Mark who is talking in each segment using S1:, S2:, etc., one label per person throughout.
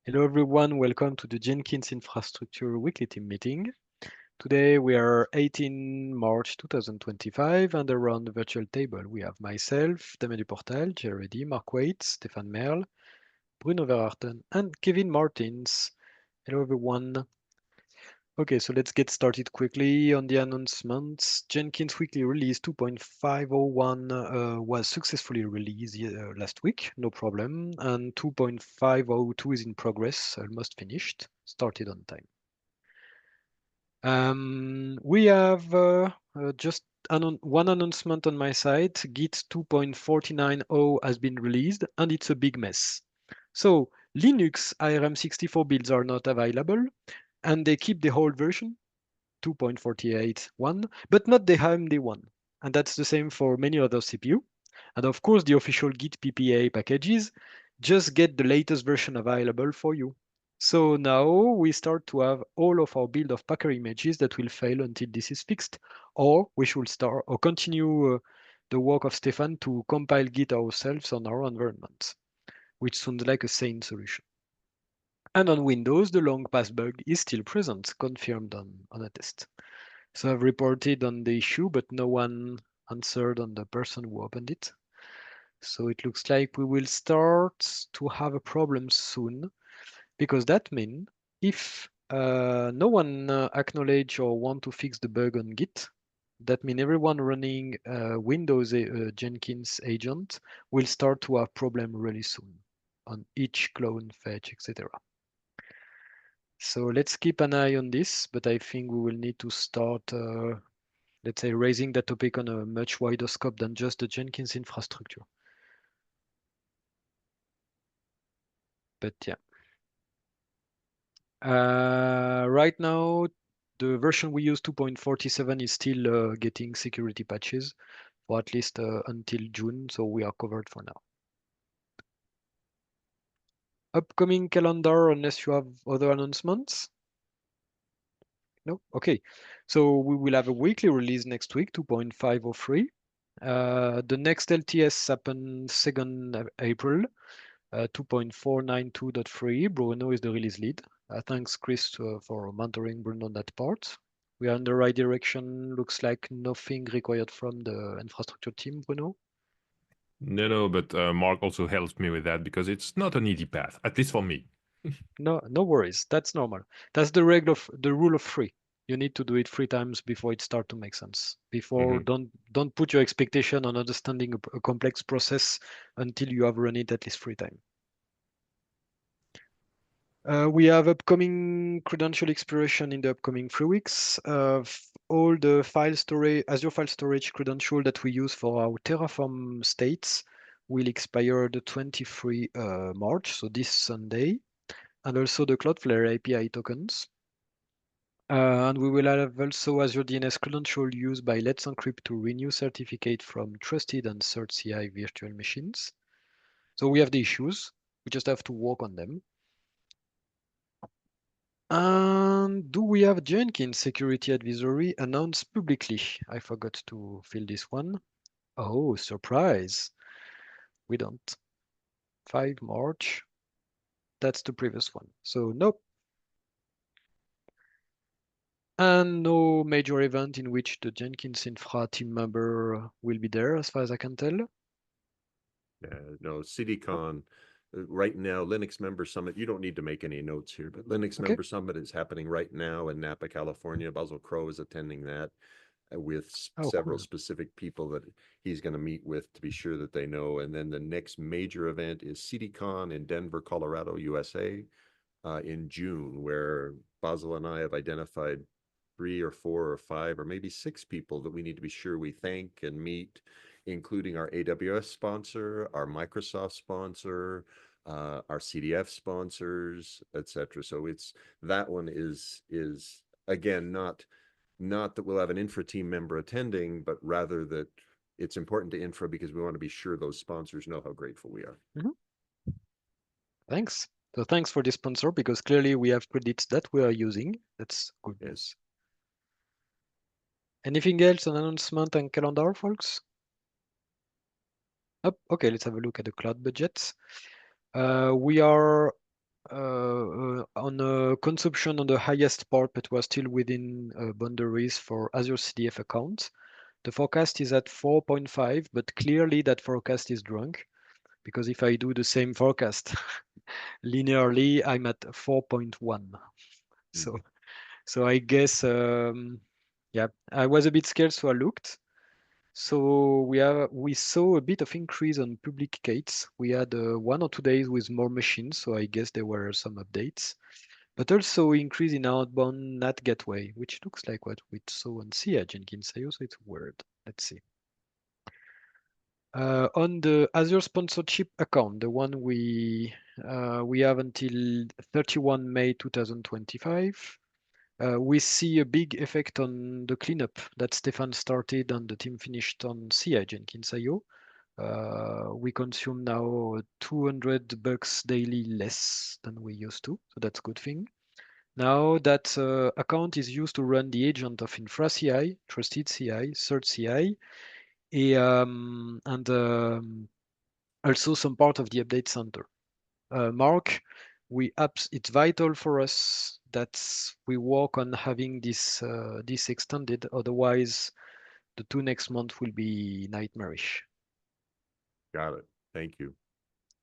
S1: Hello everyone, welcome to the Jenkins Infrastructure Weekly Team Meeting. Today we are 18 March 2025 and around the virtual table we have myself, Damien Duportal, Jerry, Mark Waite, Stéphane Merle, Bruno Verharten and Kevin Martins. Hello everyone. Okay, so let's get started quickly on the announcements. Jenkins Weekly Release 2.501 was successfully released last week, no problem, and 2.502 is in progress, almost finished, started on time. We have just one announcement on my side. Git 2.490 has been released, and it's a big mess. So Linux ARM64 builds are not available, and they keep the whole version 2.48.1, but not the AMD one. And that's the same for many other CPU. And of course, the official Git PPA packages just get the latest version available for you. So now we start to have all of our build of Packer images that will fail until this is fixed, or we should start or continue the work of Stefan to compile Git ourselves on our environment, which sounds like a sane solution. And on Windows, the long pass bug is still present, confirmed on a test. So I've reported on the issue, but no one answered on the person who opened it. So it looks like we will start to have a problem soon, because that means if no one acknowledge or want to fix the bug on Git, that means everyone running Windows Jenkins agent will start to have problem really soon on each clone, fetch, etc. So let's keep an eye on this, but I think we will need to start let's say, raising that topic on a much wider scope than just the Jenkins infrastructure. But yeah. Right now, the version we use 2.47 is still getting security patches for at least until June, so we are covered for now. Upcoming calendar, unless you have other announcements? No? Okay. So we will have a weekly release next week, 2.503. The next LTS happens 2nd April. 2.492.3. Bruno is the release lead. Thanks, Chris, for mentoring Bruno on that part. We are in the right direction. Looks like nothing required from the infrastructure team, Bruno.
S2: No, but Mark also helps me with that because it's not an easy path, at least for me.
S1: No worries. That's normal. That's the rule of three. You need to do it 3 times before it starts to make sense. Before, don't put your expectation on understanding a complex process until you have run it at least 3 times. We have upcoming credential expiration in the upcoming 3 weeks. All the file storage, Azure file storage credential that we use for our Terraform states will expire the 23 March, so this Sunday, and also the Cloudflare API tokens. And we will have also Azure DNS credential used by Let's Encrypt to renew certificate from trusted and cert CI virtual machines. So we have the issues, we just have to work on them. And do we have Jenkins security advisory announced publicly? I forgot to fill this one. Oh, surprise. We don't. 5 March. That's the previous one. So nope. And no major event in which the Jenkins Infra team member will be there, as far as I can tell.
S3: No, CDCon, right now, Linux Member Summit, you don't need to make any notes here, but Linux
S1: Okay.
S3: Member Summit is happening right now in Napa, California. Basil Crow is attending that with several
S1: Cool.
S3: specific people that he's going to meet with to be sure that they know. And then the next major event is CDCon in Denver, Colorado, USA, in June, where Basil and I have identified 3 or 4 or 5 or maybe 6 people that we need to be sure we thank and meet, including our AWS sponsor, our Microsoft sponsor, our CDF sponsors, etc. So it's that one is again not that we'll have an Infra team member attending, but rather that it's important to Infra because we want to be sure those sponsors know how grateful we are.
S1: Thanks. So thanks for the sponsor, because clearly we have credits that we are using. That's good news. Anything else on announcement and calendar, folks? Oh, okay, let's have a look at the cloud budgets. We are On consumption on the highest part, but we're still within boundaries for Azure CDF account. The forecast is at 4.5, but clearly that forecast is drunk because if I do the same forecast linearly, I'm at 4.1. So, so I guess, yeah, I was a bit scared, so I looked. So we saw a bit of increase on public gates. We had 1 or 2 days with more machines, so I guess there were some updates. But also increase in outbound NAT gateway, which looks like what we saw on SIA Jenkins. I also it's weird. Let's see. On the Azure sponsorship account, the one we have until 31 May 2025, we see a big effect on the cleanup that Stefan started and the team finished on CI Jenkins IO. We consume now 200 bucks daily less than we used to, so that's a good thing. Now that account is used to run the agent of Infra CI, Trusted CI, Third CI, and also some part of the update center. Mark, it's vital for us that we work on having this extended. Otherwise, the 2 next months will be nightmarish.
S3: Got it. Thank you.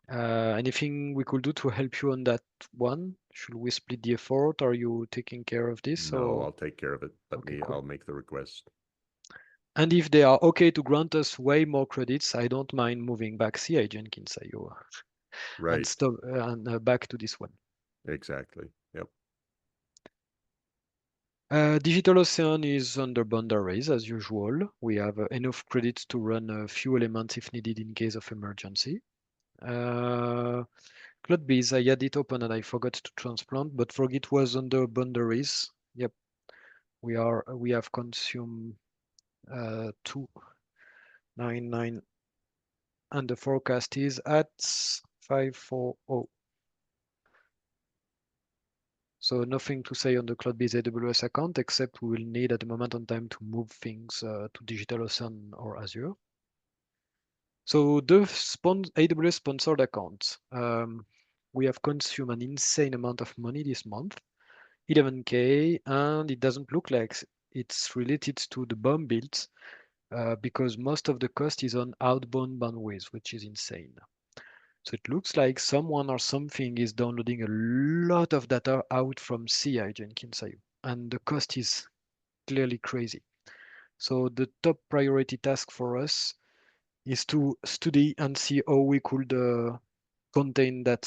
S1: Anything we could do to help you on that one? Should we split the effort? Are you taking care of this?
S3: No,
S1: or
S3: I'll take care of it.
S1: Okay, cool.
S3: I'll make the request.
S1: And if they are okay to grant us way more credits, I don't mind moving back CI Jenkins IO and
S3: Right.
S1: stop and back to this one.
S3: Exactly. Yep.
S1: Digital Ocean is under boundaries as usual. We have enough credits to run a few elements if needed in case of emergency. CloudBees, I had it open and I forgot to transplant, but Frogit was under boundaries. Yep, we have consumed 299 and the forecast is at 540. So nothing to say on the CloudBees AWS account, except we will need at the moment on time to move things to DigitalOcean or Azure. So the AWS sponsored account, we have consumed an insane amount of money this month, 11K, and it doesn't look like it's related to the bomb builds because most of the cost is on outbound bandwidth, which is insane. So it looks like someone or something is downloading a lot of data out from CI Jenkins IO, and the cost is clearly crazy. So the top priority task for us is to study and see how we could contain that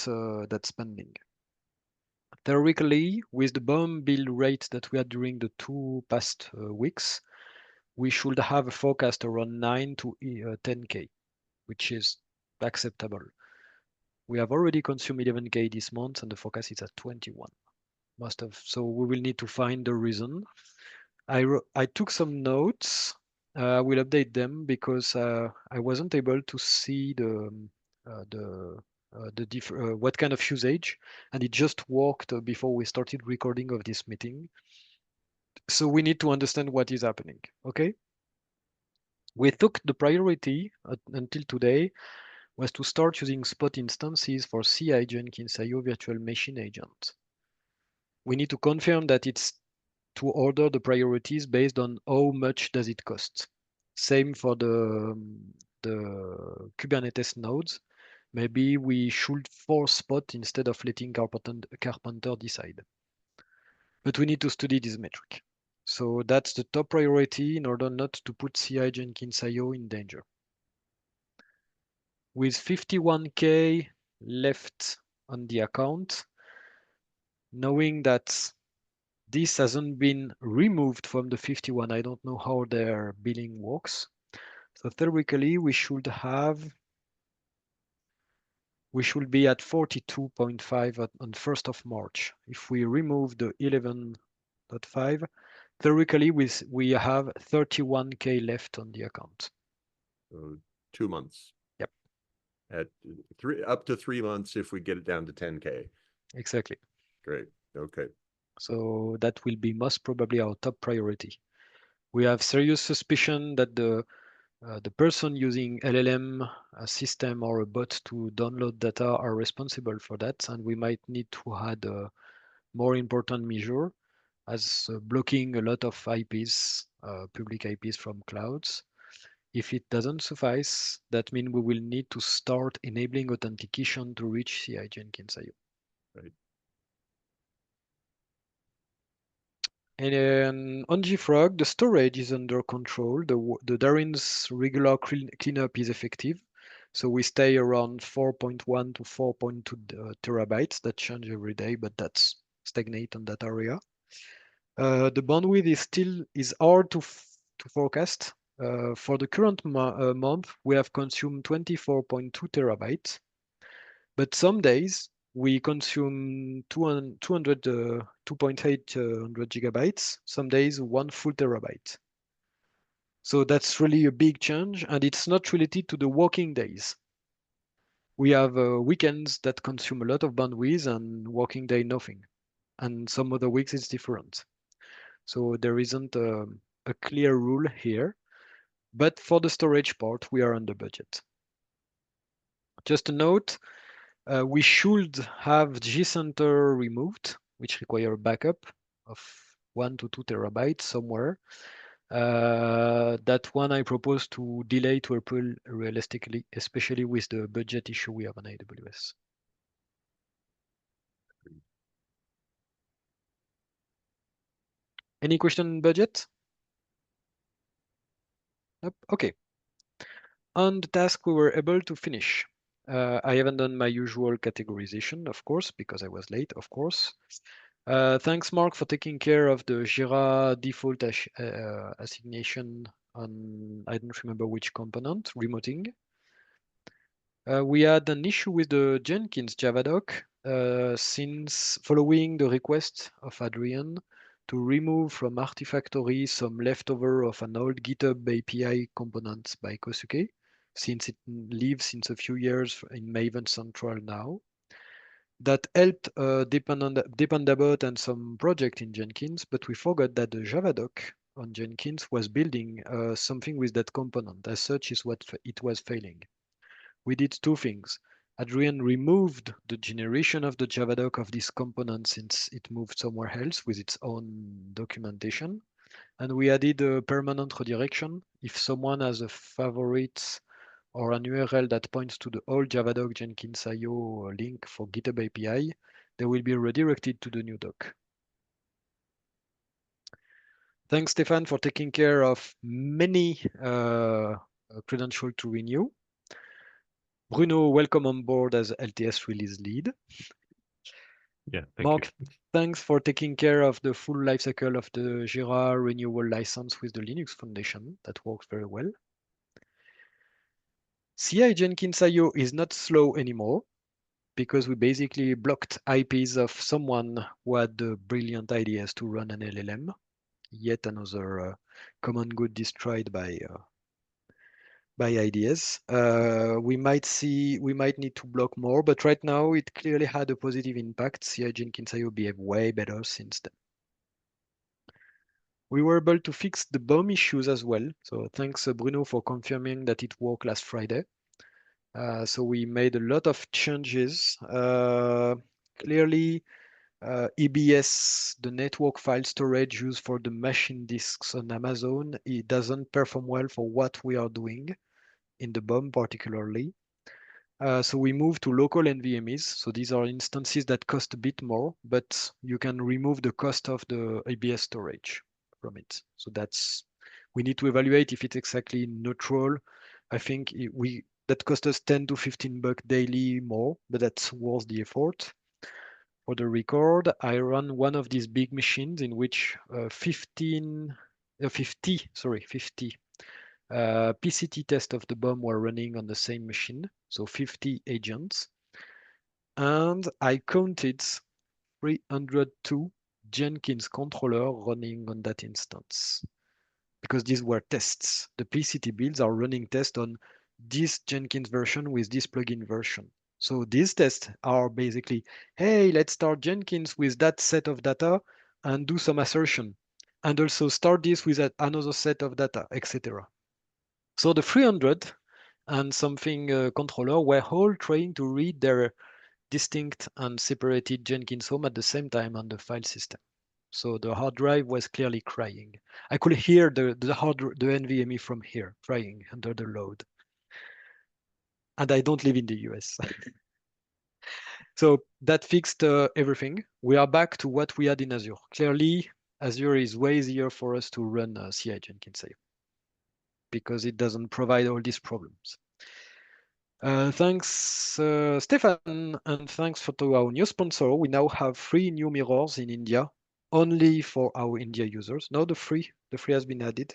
S1: spending. Theoretically, with the bomb build rate that we had during the 2 past weeks, we should have a forecast around 9 to 10K, which is acceptable. We have already consumed 11K this month, and the forecast is at 21. So we will need to find the reason. I took some notes. I will update them because I wasn't able to see what kind of usage, and it just worked before we started recording of this meeting. So we need to understand what is happening. Okay. We took the priority until today was to start using spot instances for CI Jenkins IO virtual machine agent. We need to confirm that it's to order the priorities based on how much does it cost. Same for the Kubernetes nodes. Maybe we should force spot instead of letting Carpenter decide. But we need to study this metric. So that's the top priority in order not to put CI Jenkins IO in danger. With 51K left on the account, knowing that this hasn't been removed from the 51, I don't know how their billing works. So theoretically, we should be at 42.5 on 1st of March. If we remove the 11.5, theoretically we have 31K left on the account.
S3: So 2 months.
S1: Yep.
S3: At up to 3 months if we get it down to 10K.
S1: Exactly.
S3: Great. Okay.
S1: So that will be most probably our top priority. We have serious suspicion that the person using LLM a system or a bot to download data are responsible for that, and we might need to add more important measure as blocking a lot of IPs, public IPs from clouds. If it doesn't suffice, that means we will need to start enabling authentication to reach CI Jenkins IO.
S3: Right.
S1: And then on JFrog, the storage is under control. The Darwin's regular cleanup is effective. So we stay around 4.1 to 4.2 terabytes. That change every day, but that's stagnate on that area. The bandwidth is hard to forecast. For the current month, we have consumed 24.2 terabytes. But some days we consume 200, 2.8 gigabytes, some days 1 full terabyte. So that's really a big change, and it's not related to the working days. We have weekends that consume a lot of bandwidth and working day nothing. And some other weeks it's different. So there isn't a clear rule here. But for the storage part, we are under budget. Just a note, we should have G-Center removed, which require a backup of 1 to 2 terabytes somewhere. That one I propose to delay to April realistically, especially with the budget issue we have on AWS. Any question on budget? Nope. Okay. On the task we were able to finish. I haven't done my usual categorization, of course, because I was late, of course. Thanks, Mark, for taking care of the Jira default assignation on, I don't remember which component, remoting. We had an issue with the Jenkins Javadoc since following the request of Adrian to remove from Artifactory some leftover of an old GitHub API component by Kosuke, since it lives since a few years in Maven Central now. That helped Dependabot and some project in Jenkins, but we forgot that the Javadoc on Jenkins was building something with that component. As such, is what it was failing. We did two things. Adrian removed the generation of the Javadoc of this component since it moved somewhere else with its own documentation. And we added a permanent redirection. If someone has a favorite or an URL that points to the old Javadoc Jenkins IO link for GitHub API, they will be redirected to the new doc. Thanks, Stefan, for taking care of many credentials to renew. Bruno, welcome on board as LTS release lead.
S2: Yeah, thank
S1: Mark,
S2: you.
S1: thanks for taking care of the full lifecycle of the Jira renewal license with the Linux Foundation. That works very well. CI Jenkins IO is not slow anymore because we basically blocked IPs of someone who had the brilliant ideas to run an LLM. Yet another common good destroyed by ideas. We might need to block more, but right now it clearly had a positive impact. CI Jenkins IO behave way better since then. We were able to fix the bomb issues as well. So thanks Bruno for confirming that it worked last Friday. So we made a lot of changes. Clearly, EBS, the network file storage used for the machine disks on Amazon, it doesn't perform well for what we are doing in the bomb particularly. So we moved to local NVMEs. So these are instances that cost a bit more, but you can remove the cost of the EBS storage from it. So we need to evaluate if it's exactly neutral. I think that cost us 10 to 15 bucks daily more, but that's worth the effort. For the record, I run one of these big machines in which 50 PCT tests of the bomb were running on the same machine, so 50 agents. And I counted 302 Jenkins controller running on that instance because these were tests. The PCT builds are running tests on this Jenkins version with this plugin version. So these tests are basically, hey, let's start Jenkins with that set of data and do some assertion. And also start this with another set of data, etc. So the 300 and something controller were all trying to read their distinct and separated Jenkins home at the same time on the file system. So the hard drive was clearly crying. I could hear the NVMe from here crying under the load. And I don't live in the US. So that fixed everything. We are back to what we had in Azure. Clearly, Azure is way easier for us to run CI Jenkins because it doesn't provide all these problems. Thanks, Stefan, and thanks to our new sponsor. We now have 3 new mirrors in India, only for our India users. Now the free has been added.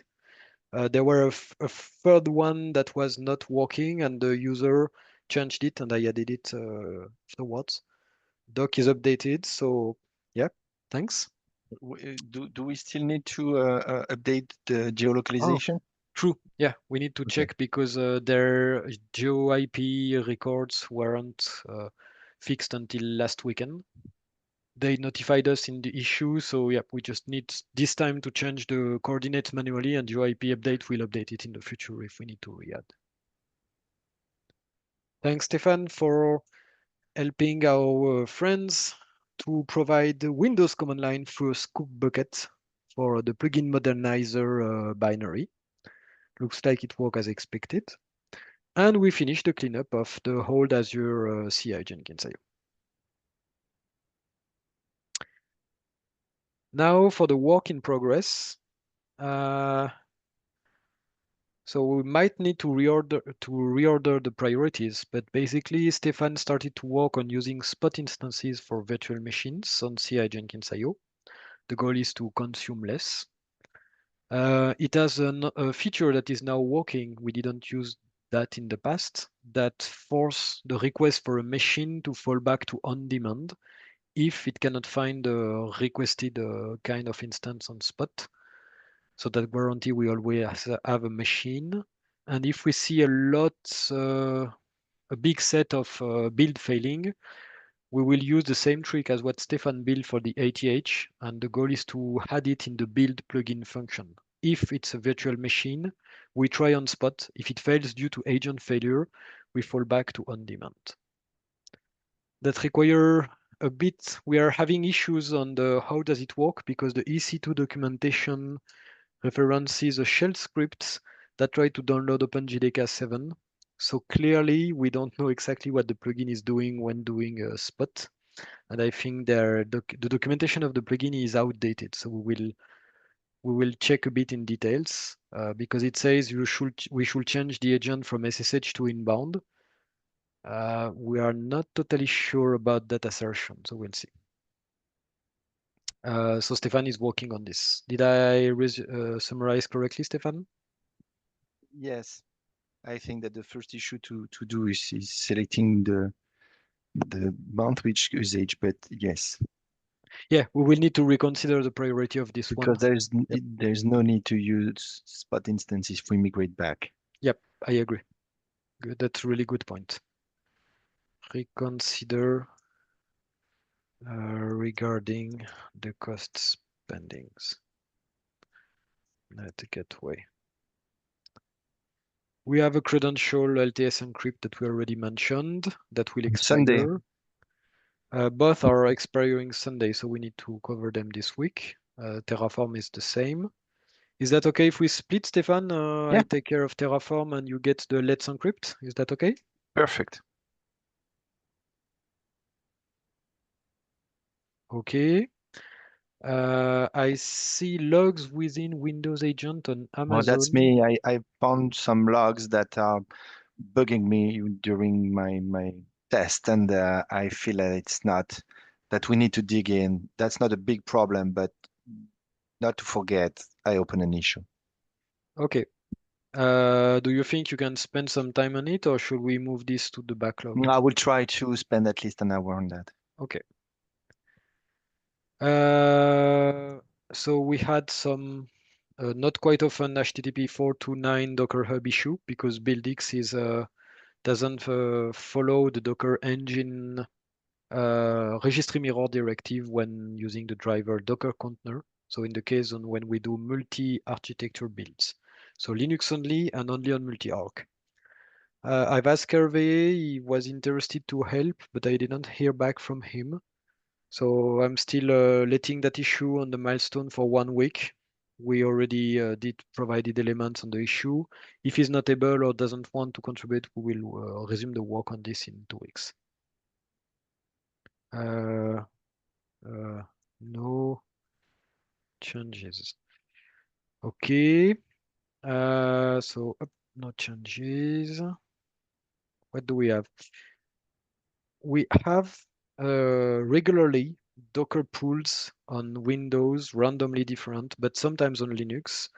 S1: There were a third one that was not working, and the user changed it, and I added it afterwards. Doc is updated, so yeah, thanks.
S4: Do we still need to update the geolocalization?
S1: True. Yeah, we need to check because their geo IP records weren't fixed until last weekend. They notified us in the issue, so yeah, we just need this time to change the coordinates manually, and geo IP update will update it in the future if we need to re-add. Thanks, Stefan, for helping our friends to provide the Windows command line through a scoop bucket for the plugin modernizer binary. Looks like it worked as expected. And we finished the cleanup of the whole Azure CI Jenkins IO. Now for the work in progress. So we might need to reorder the priorities, but basically Stefan started to work on using spot instances for virtual machines on CI Jenkins IO. The goal is to consume less. It has a feature that is now working. We didn't use that in the past, that force the request for a machine to fall back to on demand if it cannot find the requested kind of instance on spot. So that guarantee we always have a machine. And if we see a big set of build failing, we will use the same trick as what Stefan built for the ATH, and the goal is to add it in the build plugin function. If it's a virtual machine, we try on spot. If it fails due to agent failure, we fall back to on demand. That require a bit, we are having issues on the how does it work because the EC2 documentation references a shell script that try to download OpenJDK 7. So clearly we don't know exactly what the plugin is doing when doing a spot. And I think the documentation of the plugin is outdated. So we will check a bit in details because it says we should change the agent from SSH to inbound. We are not totally sure about that assertion, so we'll see. So Stefan is working on this. Did I summarize correctly, Stefan?
S4: Yes, I think that the first issue to do is selecting the month which usage, but yes.
S1: Yeah, we will need to reconsider the priority of this one.
S4: Because there's no need to use spot instances if we migrate back.
S1: Yep, I agree. Good, that's a really good point. Reconsider regarding the cost spendings. Net gateway. We have a credential LTS encrypt that we already mentioned that will expire.
S4: Sunday.
S1: Both are expiring Sunday, so we need to cover them this week. Terraform is the same. Is that okay if we split, Stefan?
S4: Yeah.
S1: I take care of Terraform and you get the Let's Encrypt. Is that okay?
S4: Perfect.
S1: Okay. I see logs within Windows Agent on Amazon.
S4: Well, that's me. I found some logs that are bugging me during my test, and I feel that it's not that we need to dig in. That's not a big problem, but not to forget, I open an issue.
S1: Okay. Do you think you can spend some time on it, or should we move this to the backlog?
S4: I will try to spend at least an hour on that.
S1: Okay. So we had some not quite often HTTP 429 Docker Hub issue because BuildX doesn't follow the Docker engine registry mirror directive when using the driver Docker container. So in the case on when we do multi-architecture builds. So Linux only and only on multi-arch. I've asked Hervé, he was interested to help, but I didn't hear back from him. So I'm still letting that issue on the milestone for 1 week. We already did provided elements on the issue. If he's not able or doesn't want to contribute, we will resume the work on this in 2 weeks. No changes. Okay. So no changes. What do we have? We have regularly Docker pools on Windows, randomly different, but sometimes on Linux.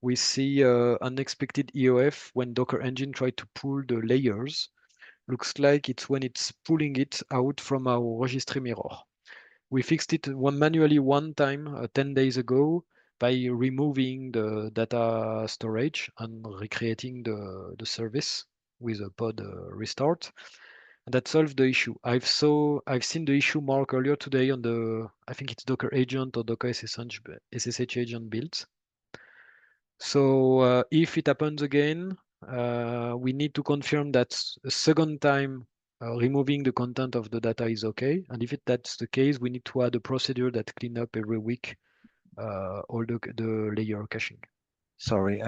S1: We see unexpected EOF when Docker Engine try to pull the layers. Looks like it's when it's pulling it out from our registry mirror. We fixed it manually one time 10 days ago by removing the data storage and recreating the service with a pod restart. And that solved the issue. I've seen the issue mark earlier today on the, I think it's Docker agent or Docker SSH agent build. So if it happens again, we need to confirm that a second time removing the content of the data is okay. And if that's the case, we need to add a procedure that clean up every week all the layer caching.
S4: Sorry,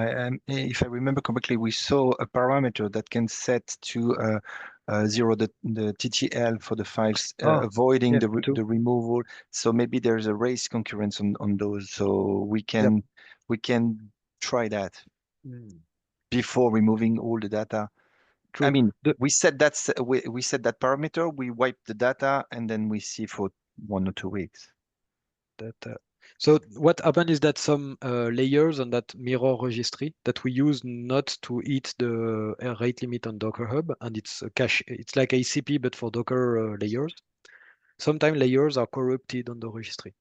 S4: if I remember correctly, we saw a parameter that can set to zero the TTL for the files,
S1: Oh,
S4: avoiding
S1: yeah,
S4: the
S1: too.
S4: the removal. So maybe there's a race concurrence on those. So we can try that
S1: Mm,
S4: before removing all the data. I
S1: true.
S4: mean,
S1: The,
S4: we set that parameter, we wipe the data, and then we see for 1 or 2 weeks.
S1: that So what happened is that some layers on that mirror registry that we use not to hit the rate limit on Docker Hub, and it's a cache. It's like ACP but for Docker layers. Sometimes layers are corrupted on the registry,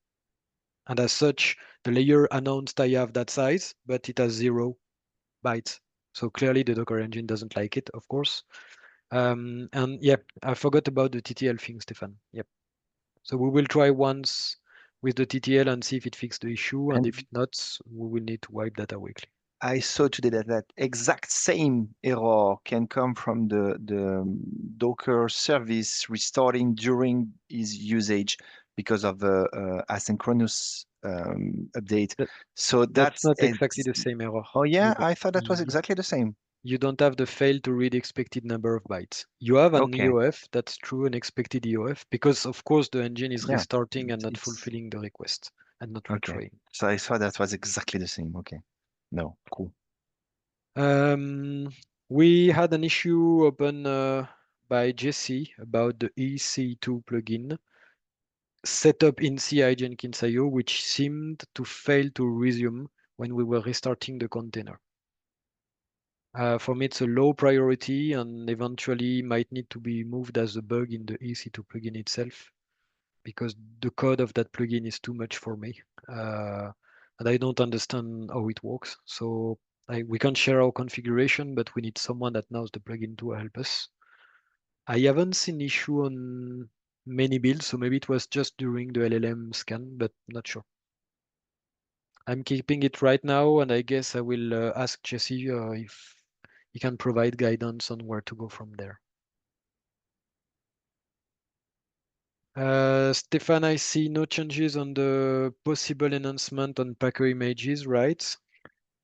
S1: and as such, the layer announced I have that size, but it has 0 bytes. So clearly, the Docker engine doesn't like it, of course. And yeah, I forgot about the TTL thing, Stefan. Yep. So we will try once with the TTL and see if it fixed the issue. And if
S4: And
S1: not, we will need to wipe data weekly.
S4: I saw today that that exact same error can come from the Docker service restarting during its usage because of the asynchronous update.
S1: That,
S4: So
S1: that's
S4: that's
S1: not exactly the same error.
S4: oh
S1: You,
S4: yeah,
S1: d-
S4: I thought that was
S1: you,
S4: exactly the same.
S1: you don't have the fail to read expected number of bytes. You have an
S4: Okay,
S1: EOF, that's true, an expected EOF, because of course the engine is
S4: yeah,
S1: restarting and not
S4: it's
S1: fulfilling the request and not
S4: okay.
S1: retrying.
S4: So I thought that was exactly the same. Okay, no, cool.
S1: Um, we had an issue open by Jesse about the EC2 plugin set up in CI Jenkins IO, which seemed to fail to resume when we were restarting the container. For me, it's a low priority and eventually might need to be moved as a bug in the EC2 plugin itself because the code of that plugin is too much for me. And I don't understand how it works. So we can share our configuration, but we need someone that knows the plugin to help us. I haven't seen issue on many builds, so maybe it was just during the LLM scan, but not sure. I'm keeping it right now, and I guess I will ask Jesse if he can provide guidance on where to go from there. Stefan, I see no changes on the possible enhancement on Packer images, right?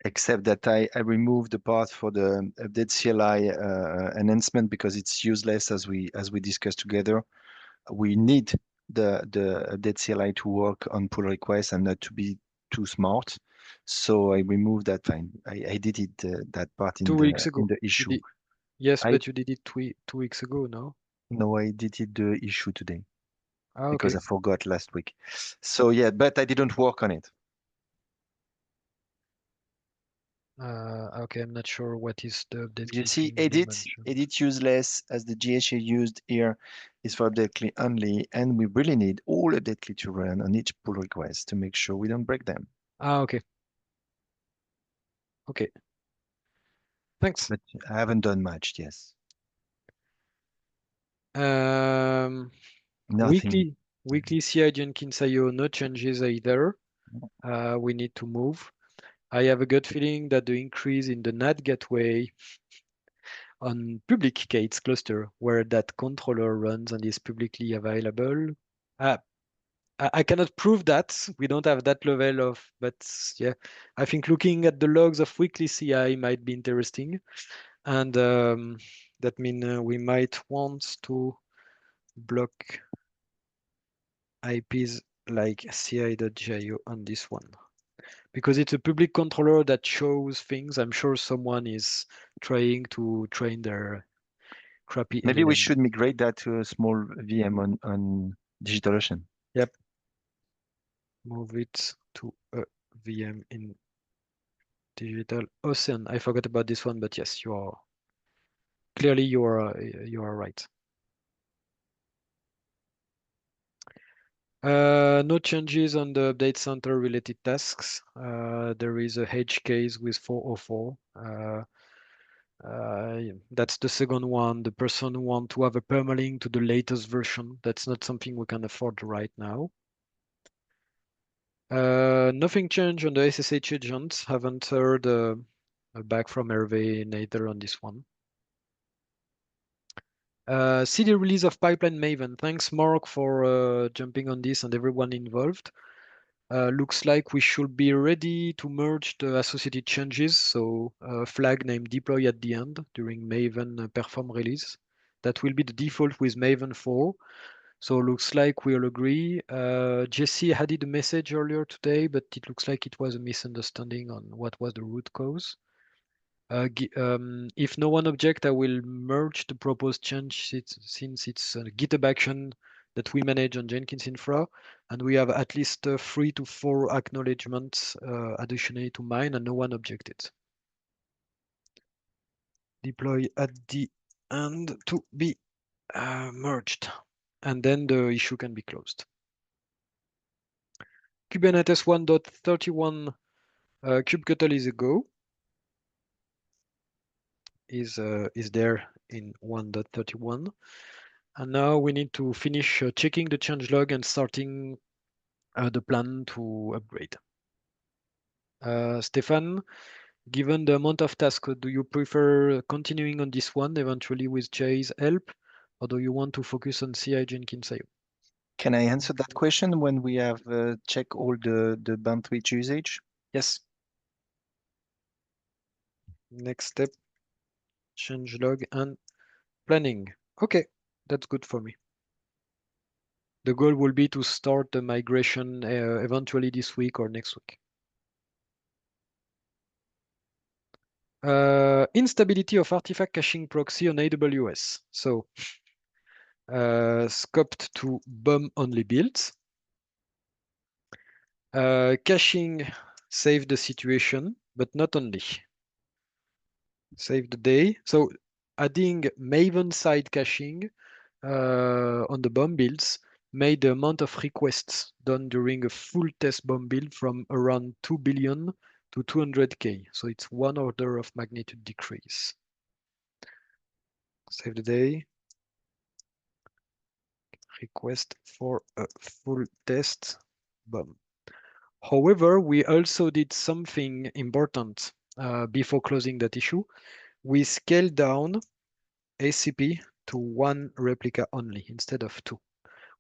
S4: Except that I removed the part for the update CLI enhancement because it's useless as we discussed together. We need the update CLI to work on pull requests and not to be too smart. So I removed that. Fine. I did it that part
S1: 2 weeks
S4: in
S1: ago.
S4: the
S1: You
S4: issue.
S1: did, yes,
S4: I
S1: but you did it 2 weeks ago, no?
S4: no, I did it the issue today
S1: Ah,
S4: because
S1: okay.
S4: I forgot last week. So yeah, but I didn't work on it.
S1: Okay, I'm not sure what is the update
S4: You see,
S1: clipping you mentioned.
S4: edit useless as the GHA used here is for update clip only, and we really need all update clip to run on each pull request to make sure we don't break them.
S1: Ah, okay. Okay. Thanks.
S4: But I haven't done much, yes.
S1: Um,
S4: Nothing.
S1: weekly CI Jenkins IO, no changes either. We need to move. I have a gut feeling that the increase in the NAT gateway on public K8s cluster where that controller runs and is publicly available. I cannot prove that. We don't have that level of, but yeah, I think looking at the logs of weekly CI might be interesting. And that means we might want to block IPs like ci.gio on this one. Because it's a public controller that shows things. I'm sure someone is trying to train their crappy
S4: Maybe we
S1: LLM.
S4: should migrate that to a small VM on DigitalOcean.
S1: Yep. Move it to a VM in DigitalOcean. I forgot about this one, but yes, you are clearly you are right. No changes on the update center related tasks. There is a hedge case with 404. That's the second one. The person want to have a permalink to the latest version. That's not something we can afford right now. Nothing changed on the SSH agents. Haven't heard back from Hervé neither on this one. CD release of Pipeline Maven. Thanks, Mark, for jumping on this and everyone involved. Looks like we should be ready to merge the associated changes. So flag name deploy at the end during Maven perform release. That will be the default with Maven 4. So looks like we all agree. Jesse had it a message earlier today, but it looks like it was a misunderstanding on what was the root cause. If no one object, I will merge the proposed change since it's a GitHub action that we manage on Jenkins Infra, and we have at least 3 to 4 acknowledgements additionally to mine, and no one objected. Deploy at the end to be merged, and then the issue can be closed. Kubernetes 1.31 kubectl is a go. Is there in 1.31. And now we need to finish checking the changelog and starting the plan to upgrade. Stefan, given the amount of tasks, do you prefer continuing on this one eventually with Jay's help, or do you want to focus on CI Jenkins IO?
S4: Can I answer that question when we have checked all the bandwidth usage?
S1: Yes. Next step, changelog and planning. Okay, that's good for me. The goal will be to start the migration eventually this week or next week. Instability of artifact caching proxy on AWS. So scoped to BOM only builds. Caching saved the situation, but not only. Save the day. So adding Maven side caching on the BOM builds made the amount of requests done during a full test BOM build from around 2 billion to 200K. So it's 1 order of magnitude decrease. Save the day. Request for a full test BOM. However, we also did something important before closing that issue. We scaled down ACP to 1 replica only instead of 2,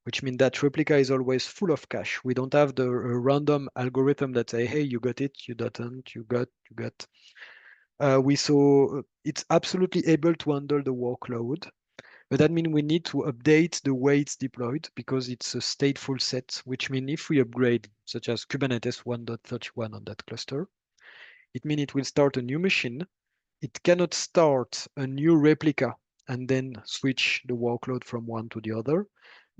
S1: which means that replica is always full of cache. We don't have the random algorithm that say, hey, you got it, you didn't, you got. We saw it's absolutely able to handle the workload, but that means we need to update the way it's deployed because it's a stateful set, which means if we upgrade, such as Kubernetes 1.31 on that cluster, it means it will start a new machine. It cannot start a new replica and then switch the workload from one to the other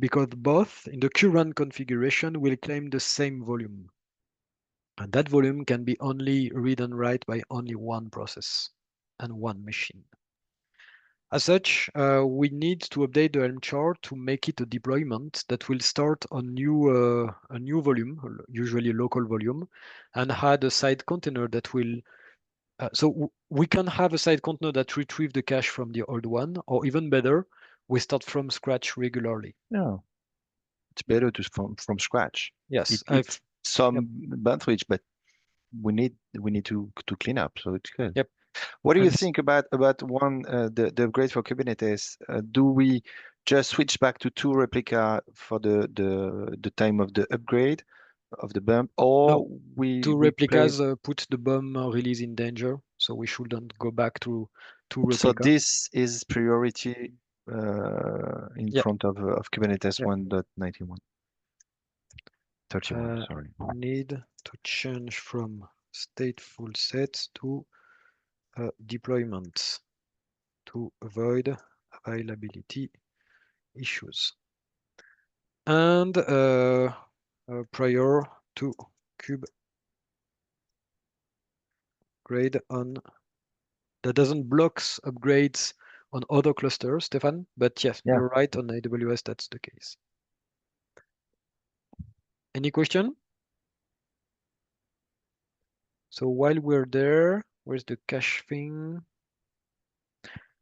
S1: because both in the current configuration will claim the same volume. And that volume can be only read and write by only one process and one machine. As such, we need to update the Helm chart to make it a deployment that will start on a new volume, usually a local volume, and add a side container that will. So we can have a side container that retrieve the cache from the old one, or even better, we start from scratch regularly.
S4: No, it's better to from scratch.
S1: Yes,
S4: It's some
S1: Yep.
S4: bandwidth, but we need to clean up, so it's good.
S1: Yep.
S4: What do you
S1: And
S4: think about the upgrade for Kubernetes? Do we just switch back to two replica for the time of the upgrade of the bump,
S1: no,
S4: or
S1: two
S4: we play?
S1: replicas put the bomb release in danger, so we shouldn't go back to two
S4: So
S1: replica.
S4: this is priority in
S1: Yeah.
S4: front of Kubernetes
S1: Yeah.
S4: 1.91. 31,
S1: Uh,
S4: sorry.
S1: Need to change from stateful sets to deployment to avoid availability issues. And prior to kube grade on that doesn't blocks upgrades on other clusters, Stefan. But yes,
S4: Yeah.
S1: you're right, on AWS that's the case. Any question? So while we're there, where's the cache thing?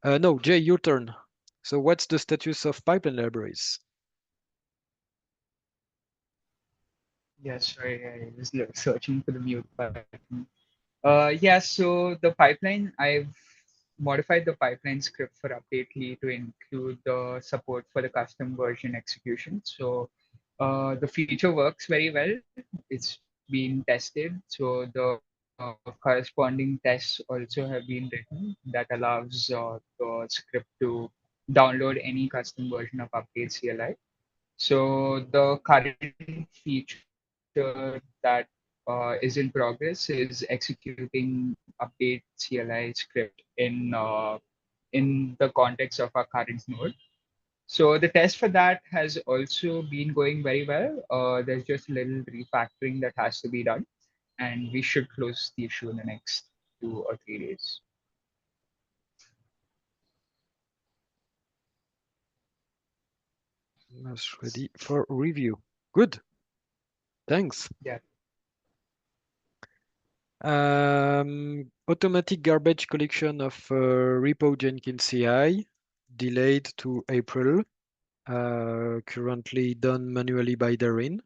S1: No, Jay, your turn. So what's the status of pipeline libraries?
S5: Yes, sorry, I was searching for the mute button. Yeah, so the pipeline, I've modified the pipeline script for updately to include the support for the custom version execution. So the feature works very well. It's been tested. So the corresponding tests also have been written that allows the script to download any custom version of update CLI. So the current feature that is in progress is executing update CLI script in the context of our current node. So the test for that has also been going very well. There's just a little refactoring that has to be done, and we should close the issue in the next 2 or 3 days.
S1: That's ready for review. Good. Thanks.
S5: Yeah.
S1: Automatic garbage collection of repo Jenkins CI delayed to April. Currently done manually by Darren.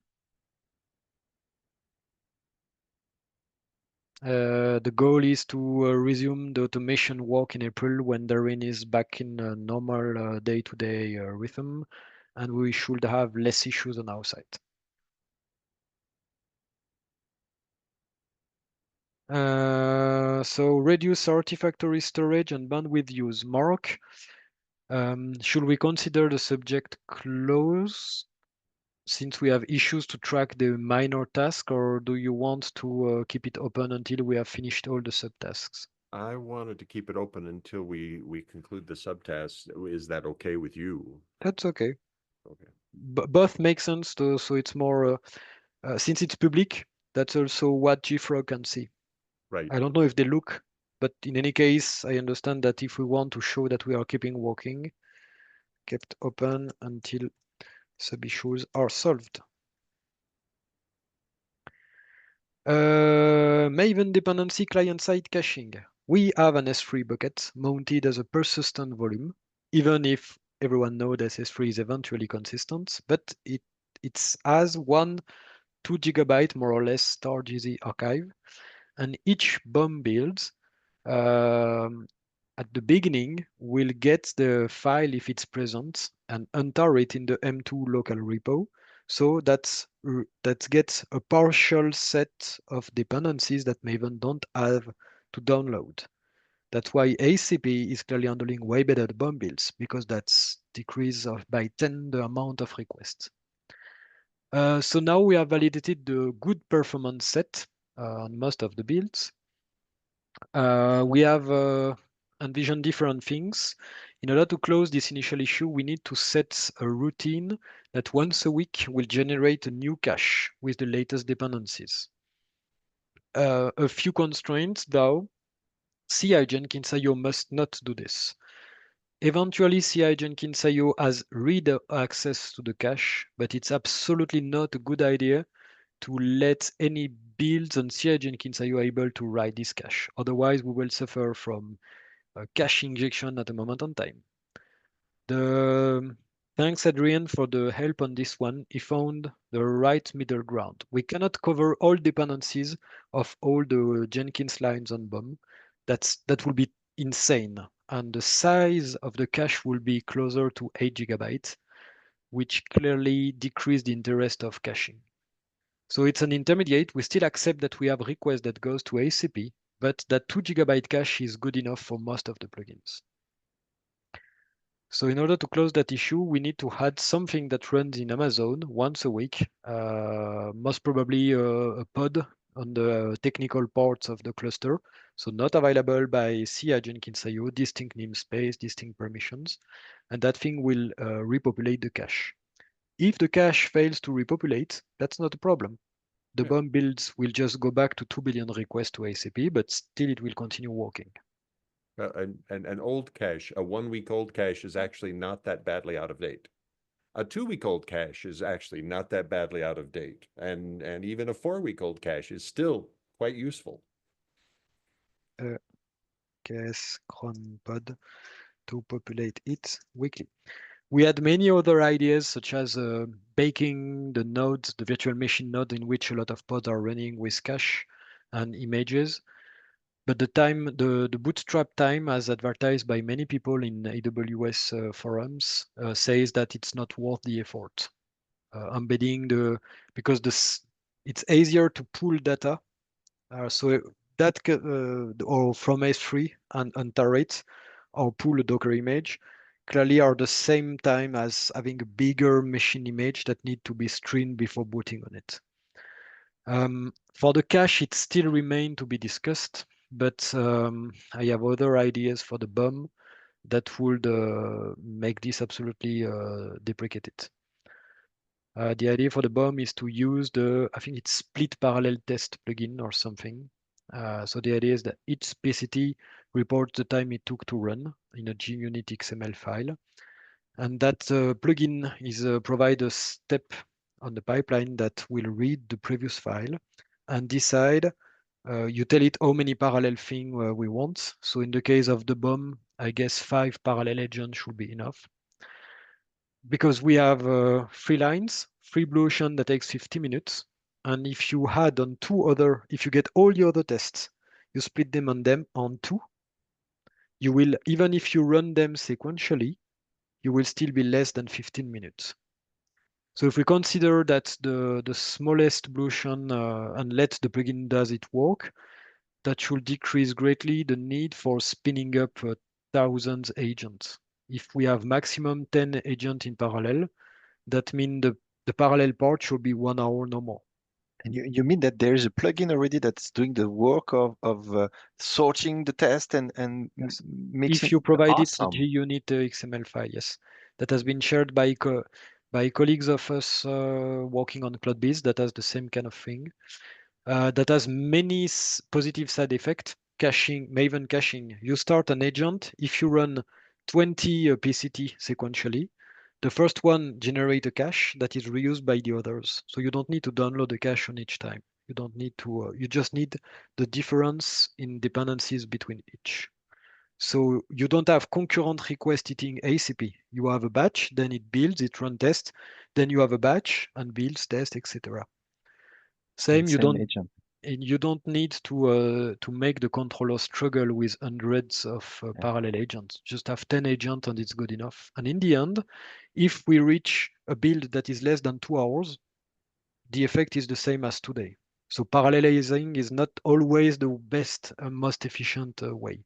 S1: The goal is to resume the automation work in April when Darren is back in a normal day-to-day rhythm, and we should have less issues on our side. So reduce Artifactory storage and bandwidth use. Mark, should we consider the subject close since we have issues to track the minor task, or do you want to keep it open until we have finished all the subtasks?
S3: I wanted to keep it open until we conclude the subtasks. Is that okay with you?
S1: That's okay.
S3: Okay.
S1: Both make sense, though, so it's more since it's public. That's also what JFrog can see.
S3: Right.
S1: I don't know if they look, but in any case, I understand that if we want to show that we are keeping working, kept open until sub issues are solved. Maven dependency client-side caching. We have an S3 bucket mounted as a persistent volume, even if everyone knows that S3 is eventually consistent, but it's as 2 GB more or less star.gz archive, and each bomb build at the beginning will get the file if it's present and enter it in the M2 local repo. So that gets a partial set of dependencies that Maven don't have to download. That's why ACP is clearly handling way better the bomb builds, because that's decrease by 10 the amount of requests. So now we have validated the good performance set on most of the builds. We have envisioned different things. In order to close this initial issue, we need to set a routine that once a week will generate a new cache with the latest dependencies. A few constraints, though. CI Jenkins.io must not do this. Eventually, CI Jenkins.io has read access to the cache, but it's absolutely not a good idea to let any builds on CI Jenkins.io able to write this cache. Otherwise, we will suffer from a cache injection at a moment in time. Thanks, Adrian, for the help on this one. He found the right middle ground. We cannot cover all dependencies of all the Jenkins lines on BOM, That will be insane. And the size of the cache will be closer to 8 gigabytes, which clearly decrease the interest of caching. So it's an intermediate. We still accept that we have request that goes to ACP, but that 2 gigabyte cache is good enough for most of the plugins. So in order to close that issue, we need to add something that runs in Amazon once a week, most probably a pod on the technical parts of the cluster. So not available by CI Jenkins.io, distinct namespace, distinct permissions, and that thing will repopulate the cache. If the cache fails to repopulate, that's not a problem. The
S2: Yeah.
S1: bomb builds will just go back to 2 billion requests to ACP, but still it will continue working.
S3: An old cache, a 1 week old cache is actually not that badly out of date. A 2 week old cache is actually not that badly out of date. And even a 4 week old cache is still quite useful.
S1: Cache cron pod to populate it weekly. We had many other ideas, such as baking the nodes, the virtual machine node in which a lot of pods are running with cache and images. But the bootstrap time, as advertised by many people in AWS forums, says that it's not worth the effort. Embedding because it's easier to pull data. So that or from S3 and Target or pull a Docker image clearly are the same time as having a bigger machine image that need to be streamed before booting on it. For the cache, it still remains to be discussed, but I have other ideas for the BOM that would make this absolutely deprecated. The idea for the BOM is to use I think it's split parallel test plugin or something. So the idea is that each PCT reports the time it took to run in a JUnit XML file. And that plugin is provide a step on the pipeline that will read the previous file and decide. You tell it how many parallel things we want. So in the case of the BOM, I guess 5 parallel agents should be enough. Because we have 3 lines, 3 blue ocean that takes 50 minutes. And if you had on if you get all the other tests, you split them on 2, you will, even if you run them sequentially, you will still be less than 15 minutes. So if we consider that the smallest blue ocean and let the plugin does it work, that should decrease greatly the need for spinning up thousands agents. If we have maximum 10 agents in parallel, that means the parallel part should be 1 hour no more.
S4: And you mean that there is a plugin already that's doing the work of sorting the test and
S1: Yes.
S4: mixing?
S1: If you provide it the
S4: Awesome.
S1: JUnit XML file, yes. That has been shared by colleagues of us working on CloudBees that has the same kind of thing. That has many positive side effects. Caching, Maven caching. You start an agent. If you run 20 PCT sequentially, the first one generate a cache that is reused by the others. So you don't need to download the cache on each time. You don't need to. You just need the difference in dependencies between each. So you don't have concurrent request eating ACP. You have a batch, then it builds, it run test, then you have a batch and builds, test, etc.
S4: And
S1: Same,
S4: same agent.
S1: you don't need to make the controller struggle with hundreds of
S4: Yeah.
S1: parallel agents. Just have 10 agents and it's good enough. And in the end, if we reach a build that is less than 2 hours, the effect is the same as today. So parallelizing is not always the best and most efficient way.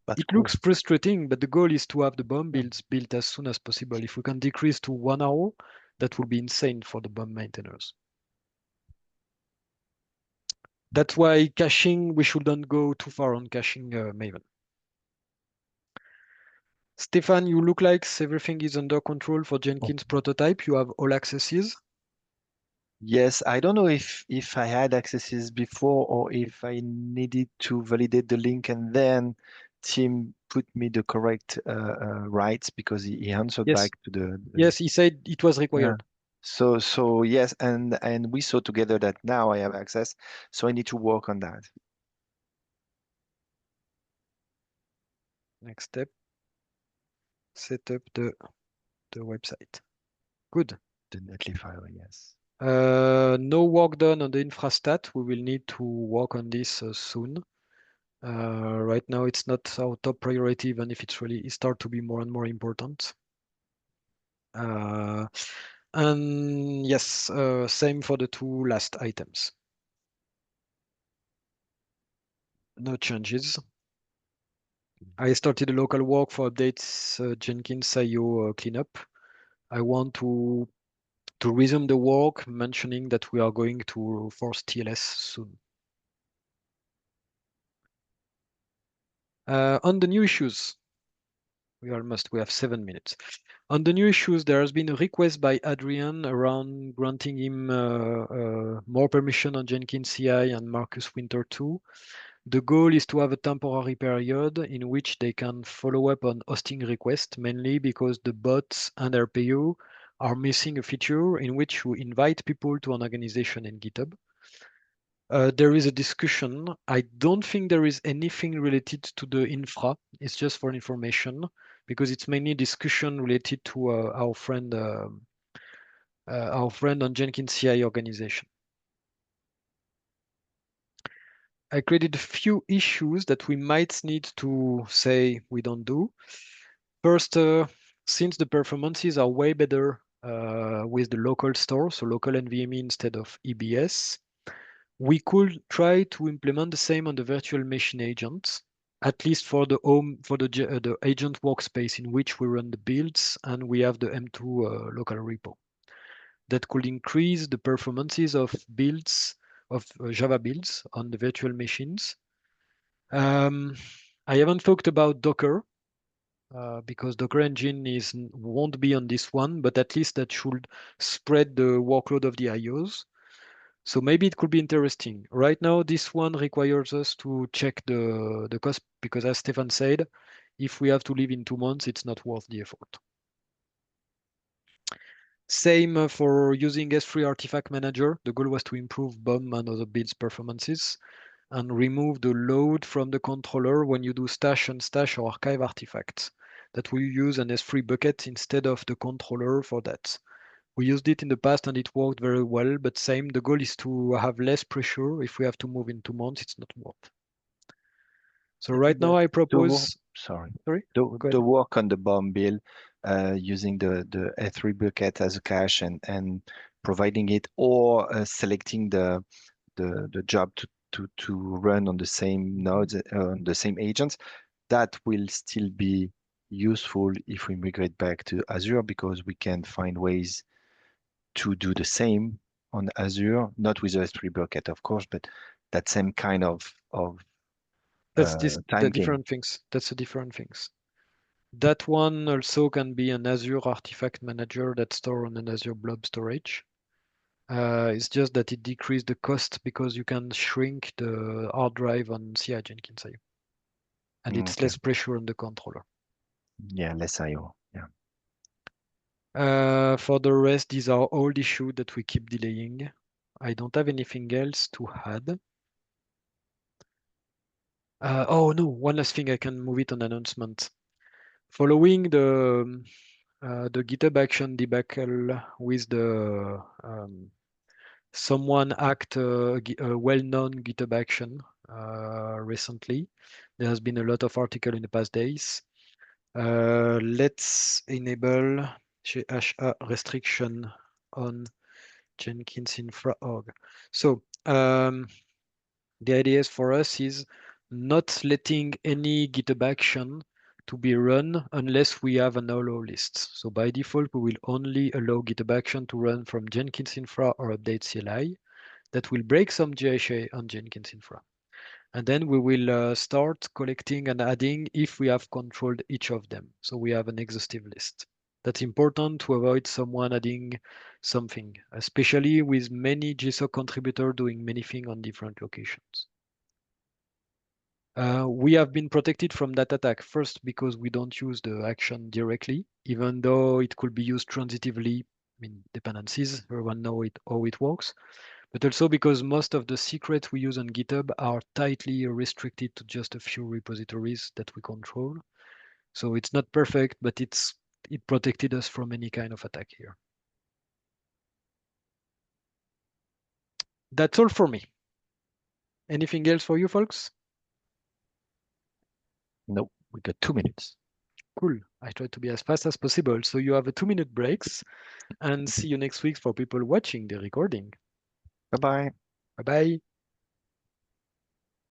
S4: That's
S1: It
S4: cool.
S1: looks frustrating, but the goal is to have the bomb
S4: Yeah.
S1: builds built as soon as possible. If we can decrease to 1 hour, that would be insane for the bomb maintainers. That's why caching, we shouldn't go too far on caching Maven. Stefan, you look like everything is under control for Jenkins prototype. You have all accesses.
S4: Yes, I don't know if I had accesses before or if I needed to validate the link and then Tim put me the correct rights because he answered
S1: Yes,
S4: back to the
S1: yes, he said it was
S4: yeah.
S1: required.
S4: So yes, and we saw together that now I have access, so I need to work on that.
S1: Next step, set up the website. Good.
S4: The Netlify, yes.
S1: No work done on the infrastat. We will need to work on this soon. Right now, it's not our top priority, even if it start to be more and more important. And yes, same for the two last items. No changes. I started a local work for updates Jenkins IO cleanup. I want to resume the work, mentioning that we are going to force TLS soon. On the new issues, we have 7 minutes. On the new issues, there has been a request by Adrian around granting him more permission on Jenkins CI and Marcus Winter 2. The goal is to have a temporary period in which they can follow up on hosting requests, mainly because the bots and RPO are missing a feature in which you invite people to an organization in GitHub. There is a discussion. I don't think there is anything related to the infra. It's just for information because it's mainly discussion related to our friend on Jenkins CI organization. I created a few issues that we might need to say we don't do. First, since the performances are way better with the local store, so local NVMe instead of EBS, we could try to implement the same on the virtual machine agents, at least for the agent workspace in which we run the builds and we have the M2 local repo. That could increase the performances of builds of Java builds on the virtual machines. I haven't talked about Docker because Docker engine won't be on this one, but at least that should spread the workload of the IOs. So maybe it could be interesting. Right now, this one requires us to check the cost because as Stefan said, if we have to leave in 2 months, it's not worth the effort. Same for using S3 Artifact Manager. The goal was to improve BOM and other builds performances and remove the load from the controller when you do stash and stash or archive artifacts. That we use an S3 bucket instead of the controller for that. We used it in the past and it worked very well, but same, the goal is to have less pressure. If we have to move in 2 months, it's not worth. So right now I propose,
S4: Sorry.
S1: sorry, go
S4: The
S1: ahead.
S4: work on the bomb build using the S3 bucket as a cache and providing it or selecting the job to run on the same nodes, on the same agents, that will still be useful if we migrate back to Azure because we can find ways to do the same on Azure, not with the S3 bucket, of course, but that same kind of
S1: That's the
S4: thinking.
S1: different things. That's the different things. That one also can be an Azure Artifact Manager that store on an Azure Blob storage. It's just that it decreased the cost because you can shrink the hard drive on CI Jenkins IO. And it's
S4: Okay.
S1: less pressure on the controller.
S4: Yeah, less IO. Yeah.
S1: For the rest, these are all issues that we keep delaying. I don't have anything else to add. Oh no, one last thing I can move it on announcement. Following the GitHub action debacle with the someone hacked a well-known GitHub action recently. There has been a lot of article in the past days. Let's enable SHA restriction on Jenkins Infra org. So the idea for us is not letting any GitHub action to be run unless we have an allow list. So by default, we will only allow GitHub action to run from Jenkins Infra or update CLI. That will break some GHA on Jenkins Infra. And then we will start collecting and adding if we have controlled each of them. So we have an exhaustive list. That's important to avoid someone adding something, especially with many GSOC contributors doing many things on different locations. We have been protected from that attack, first because we don't use the action directly, even though it could be used transitively in dependencies. Everyone knows how it works. But also because most of the secrets we use on GitHub are tightly restricted to just a few repositories that we control. So it's not perfect, but it protected us from any kind of attack here. That's all for me. Anything else for you folks?
S4: No, we got 2 minutes.
S1: Cool. I try to be as fast as possible. So you have a 2-minute breaks and see you next week for people watching the recording.
S4: Bye-bye.
S1: Bye bye.